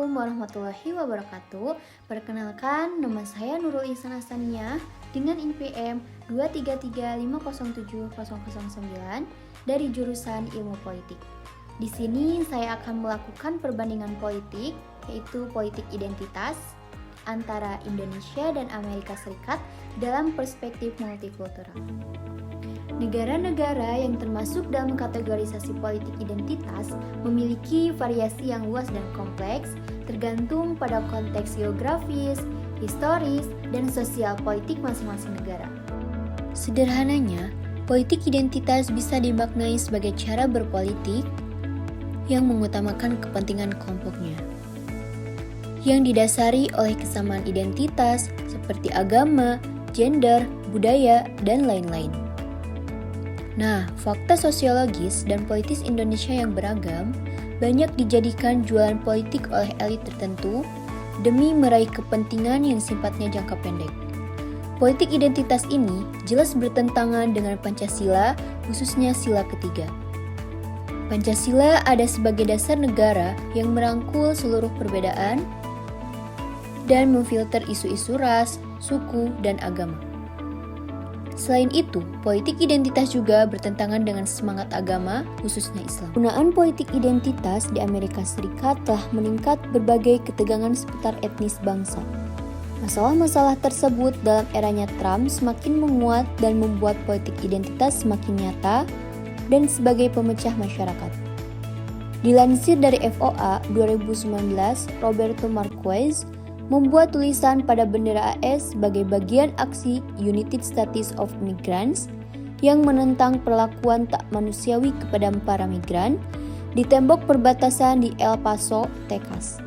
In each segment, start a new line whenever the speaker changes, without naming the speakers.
Assalamualaikum warahmatullahi wabarakatuh. Perkenalkan, nama saya Nurul Ihsan Hasaniyah dengan NPM 233507009 dari jurusan Ilmu Politik. Di sini saya akan melakukan perbandingan politik, yaitu politik identitas antara Indonesia dan Amerika Serikat dalam perspektif multikultural. Negara-negara yang termasuk dalam kategorisasi politik identitas memiliki variasi yang luas dan kompleks, tergantung pada konteks geografis, historis, dan sosial politik masing-masing negara. Sederhananya, politik identitas bisa dimaknai sebagai cara berpolitik yang mengutamakan kepentingan kelompoknya, yang didasari oleh kesamaan identitas seperti agama, gender, budaya, dan lain-lain. Nah, fakta sosiologis dan politis Indonesia yang beragam banyak dijadikan jualan politik oleh elit tertentu demi meraih kepentingan yang sifatnya jangka pendek. Politik identitas ini jelas bertentangan dengan Pancasila, khususnya sila ketiga. Pancasila ada sebagai dasar negara yang merangkul seluruh perbedaan dan memfilter isu-isu ras, suku, dan agama. Selain itu, politik identitas juga bertentangan dengan semangat agama, khususnya Islam. Penggunaan politik identitas di Amerika Serikat telah meningkat berbagai ketegangan seputar etnis bangsa. Masalah-masalah tersebut dalam eranya Trump semakin menguat dan membuat politik identitas semakin nyata dan sebagai pemecah masyarakat. Dilansir dari FOA 2019, Roberto Marquez membuat tulisan pada bendera AS sebagai bagian aksi United States of Migrants yang menentang perlakuan tak manusiawi kepada para migran di tembok perbatasan di El Paso, Texas.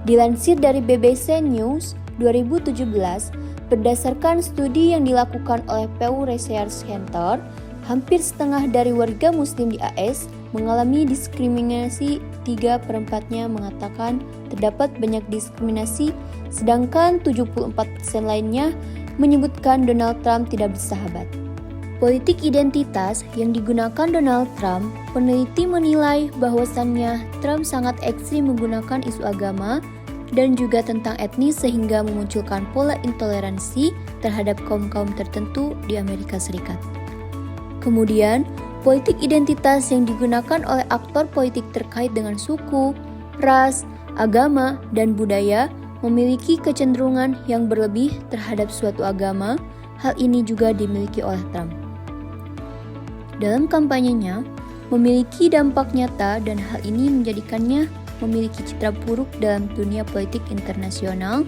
Dilansir dari BBC News 2017, berdasarkan studi yang dilakukan oleh Pew Research Center, hampir setengah dari warga muslim di AS mengalami diskriminasi, 3/4-nya mengatakan terdapat banyak diskriminasi, sedangkan 74% lainnya menyebutkan Donald Trump tidak bersahabat. Politik identitas yang digunakan Donald Trump, peneliti menilai bahwasannya Trump sangat ekstrim menggunakan isu agama dan juga tentang etnis sehingga memunculkan pola intoleransi terhadap kaum-kaum tertentu di Amerika Serikat. Kemudian, politik identitas yang digunakan oleh aktor politik terkait dengan suku, ras, agama, dan budaya memiliki kecenderungan yang berlebih terhadap suatu agama. Hal ini juga dimiliki oleh Trump. Dalam kampanyenya, memiliki dampak nyata dan hal ini menjadikannya memiliki citra buruk dalam dunia politik internasional.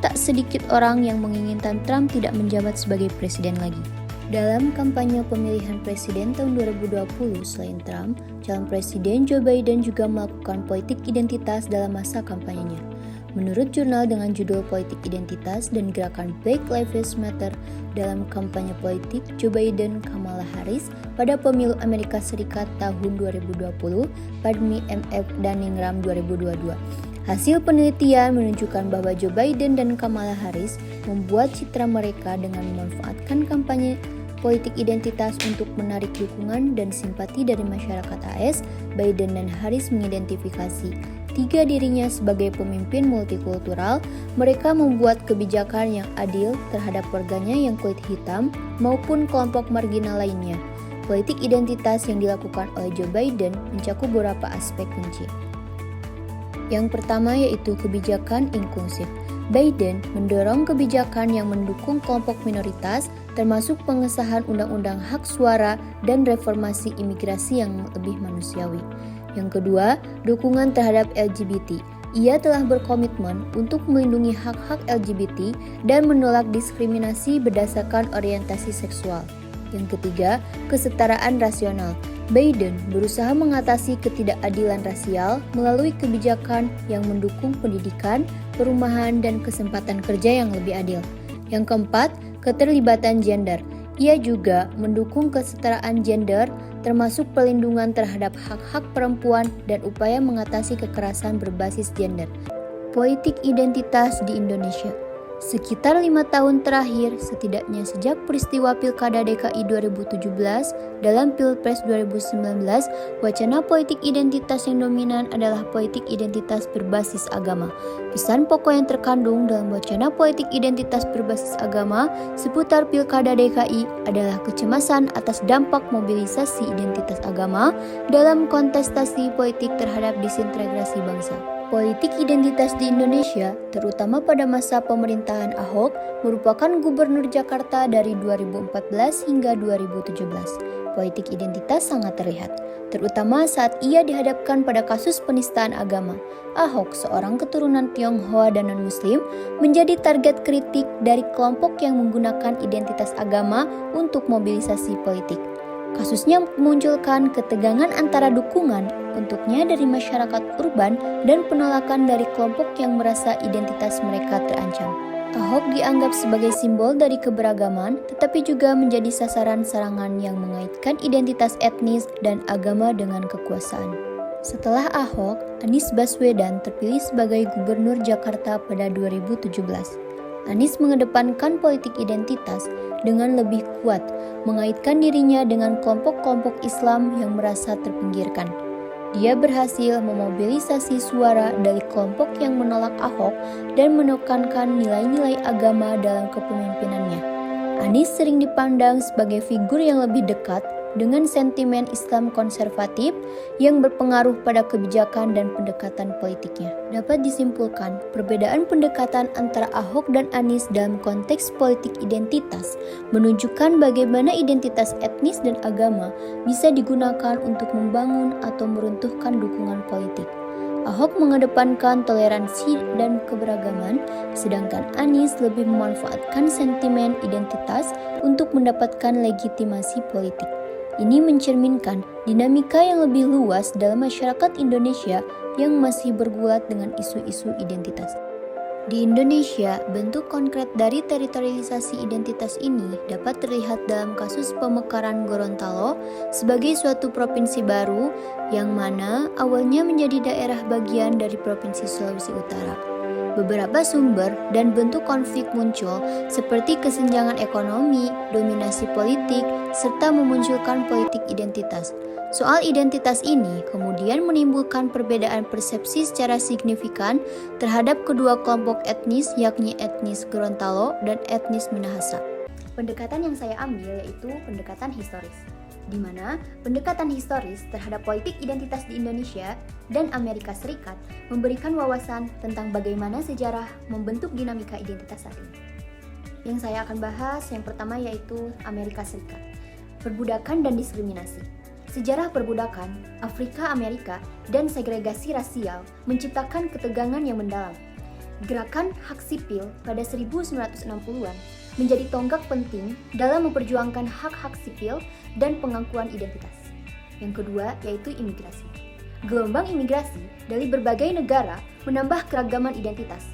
Tak sedikit orang yang menginginkan Trump tidak menjabat sebagai presiden lagi. Dalam kampanye pemilihan presiden tahun 2020, selain Trump, calon presiden Joe Biden juga melakukan politik identitas dalam masa kampanyenya. Menurut jurnal dengan judul Politik Identitas dan Gerakan Black Lives Matter dalam kampanye politik Joe Biden Kamala Harris pada pemilu Amerika Serikat tahun 2020, pandemi MF Dunningham 2022. Hasil penelitian menunjukkan bahwa Joe Biden dan Kamala Harris membuat citra mereka dengan memanfaatkan kampanye politik identitas untuk menarik dukungan dan simpati dari masyarakat AS. Biden dan Harris mengidentifikasi dirinya sebagai pemimpin multikultural. Mereka membuat kebijakan yang adil terhadap warganya yang kulit hitam maupun kelompok marginal lainnya. Politik identitas yang dilakukan oleh Joe Biden mencakup beberapa aspek kunci. Yang pertama yaitu kebijakan inklusif. Biden mendorong kebijakan yang mendukung kelompok minoritas, termasuk pengesahan undang-undang hak suara dan reformasi imigrasi yang lebih manusiawi. Yang kedua, dukungan terhadap LGBT. Ia telah berkomitmen untuk melindungi hak-hak LGBT dan menolak diskriminasi berdasarkan orientasi seksual. Yang ketiga, kesetaraan rasional. Biden berusaha mengatasi ketidakadilan rasial melalui kebijakan yang mendukung pendidikan, perumahan, dan kesempatan kerja yang lebih adil. Yang keempat, keterlibatan gender. Ia juga mendukung kesetaraan gender, termasuk perlindungan terhadap hak-hak perempuan dan upaya mengatasi kekerasan berbasis gender. Politik identitas di Indonesia. Sekitar 5 tahun terakhir, setidaknya sejak peristiwa Pilkada DKI 2017 dalam Pilpres 2019, wacana politik identitas yang dominan adalah politik identitas berbasis agama. Pesan pokok yang terkandung dalam wacana politik identitas berbasis agama seputar Pilkada DKI adalah kecemasan atas dampak mobilisasi identitas agama dalam kontestasi politik terhadap disintegrasi bangsa. Politik identitas di Indonesia, terutama pada masa pemerintahan Ahok, merupakan gubernur Jakarta dari 2014 hingga 2017. Politik identitas sangat terlihat, terutama saat ia dihadapkan pada kasus penistaan agama. Ahok, seorang keturunan Tionghoa dan non-Muslim, menjadi target kritik dari kelompok yang menggunakan identitas agama untuk mobilisasi politik. Kasusnya memunculkan ketegangan antara dukungan untuknya dari masyarakat urban dan penolakan dari kelompok yang merasa identitas mereka terancam. Ahok dianggap sebagai simbol dari keberagaman, tetapi juga menjadi sasaran serangan yang mengaitkan identitas etnis dan agama dengan kekuasaan. Setelah Ahok, Anies Baswedan terpilih sebagai Gubernur Jakarta pada 2017. Anies mengedepankan politik identitas dengan lebih kuat, mengaitkan dirinya dengan kelompok-kelompok Islam yang merasa terpinggirkan. Dia berhasil memobilisasi suara dari kelompok yang menolak Ahok dan menekankan nilai-nilai agama dalam kepemimpinannya. Anies sering dipandang sebagai figur yang lebih dekat dengan sentimen Islam konservatif yang berpengaruh pada kebijakan dan pendekatan politiknya. Dapat disimpulkan, perbedaan pendekatan antara Ahok dan Anies dalam konteks politik identitas menunjukkan bagaimana identitas etnis dan agama bisa digunakan untuk membangun atau meruntuhkan dukungan politik. Ahok mengedepankan toleransi dan keberagaman, sedangkan Anies lebih memanfaatkan sentimen identitas untuk mendapatkan legitimasi politik. Ini mencerminkan dinamika yang lebih luas dalam masyarakat Indonesia yang masih bergulat dengan isu-isu identitas. Di Indonesia, bentuk konkret dari teritorialisasi identitas ini dapat terlihat dalam kasus pemekaran Gorontalo sebagai suatu provinsi baru yang mana awalnya menjadi daerah bagian dari Provinsi Sulawesi Utara. Beberapa sumber dan bentuk konflik muncul seperti kesenjangan ekonomi, dominasi politik, serta memunculkan politik identitas. Soal identitas ini kemudian menimbulkan perbedaan persepsi secara signifikan terhadap kedua kelompok etnis, yakni etnis Gorontalo dan etnis Minahasa. Pendekatan yang saya ambil yaitu pendekatan historis, di mana pendekatan historis terhadap politik identitas di Indonesia dan Amerika Serikat memberikan wawasan tentang bagaimana sejarah membentuk dinamika identitas saat ini. Yang saya akan bahas yang pertama yaitu Amerika Serikat, perbudakan dan diskriminasi. Sejarah perbudakan, Afrika-Amerika, dan segregasi rasial menciptakan ketegangan yang mendalam. Gerakan hak sipil pada 1960-an menjadi tonggak penting dalam memperjuangkan hak-hak sipil dan pengakuan identitas. Yang kedua yaitu imigrasi. Gelombang imigrasi dari berbagai negara menambah keragaman identitas.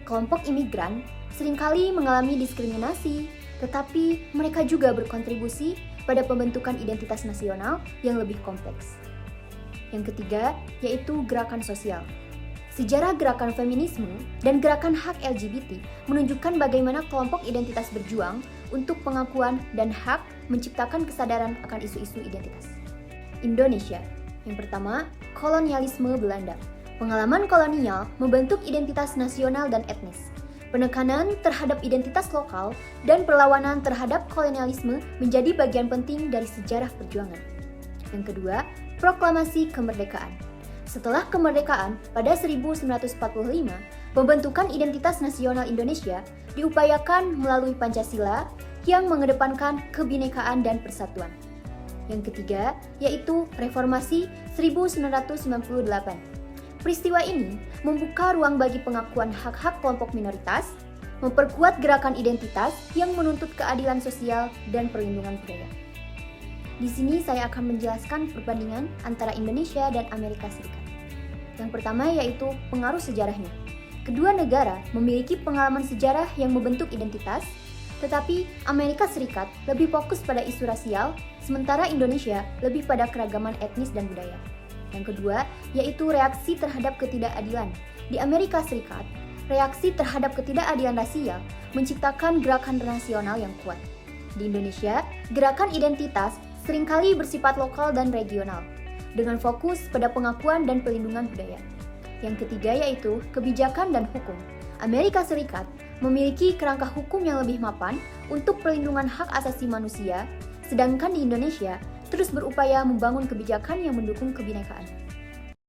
Kelompok imigran seringkali mengalami diskriminasi, tetapi mereka juga berkontribusi pada pembentukan identitas nasional yang lebih kompleks. Yang ketiga yaitu gerakan sosial. Sejarah gerakan feminisme dan gerakan hak LGBT menunjukkan bagaimana kelompok identitas berjuang untuk pengakuan dan hak menciptakan kesadaran akan isu-isu identitas. Indonesia. Yang pertama, kolonialisme Belanda. Pengalaman kolonial membentuk identitas nasional dan etnis. Penekanan terhadap identitas lokal dan perlawanan terhadap kolonialisme menjadi bagian penting dari sejarah perjuangan. Yang kedua, proklamasi kemerdekaan. Setelah kemerdekaan pada 1945, pembentukan identitas nasional Indonesia diupayakan melalui Pancasila yang mengedepankan kebinekaan dan persatuan. Yang ketiga, yaitu Reformasi 1998. Peristiwa ini membuka ruang bagi pengakuan hak-hak kelompok minoritas, memperkuat gerakan identitas yang menuntut keadilan sosial dan perlindungan budaya. Di sini saya akan menjelaskan perbandingan antara Indonesia dan Amerika Serikat. Yang pertama yaitu pengaruh sejarahnya. Kedua negara memiliki pengalaman sejarah yang membentuk identitas, tetapi Amerika Serikat lebih fokus pada isu rasial, sementara Indonesia lebih pada keragaman etnis dan budaya. Yang kedua yaitu reaksi terhadap ketidakadilan. Di Amerika Serikat, reaksi terhadap ketidakadilan rasial menciptakan gerakan nasional yang kuat. Di Indonesia, gerakan identitas seringkali bersifat lokal dan regional, dengan fokus pada pengakuan dan pelindungan budaya. Yang ketiga yaitu kebijakan dan hukum. Amerika Serikat memiliki kerangka hukum yang lebih mapan untuk perlindungan hak asasi manusia, sedangkan di Indonesia terus berupaya membangun kebijakan yang mendukung kebinekaan.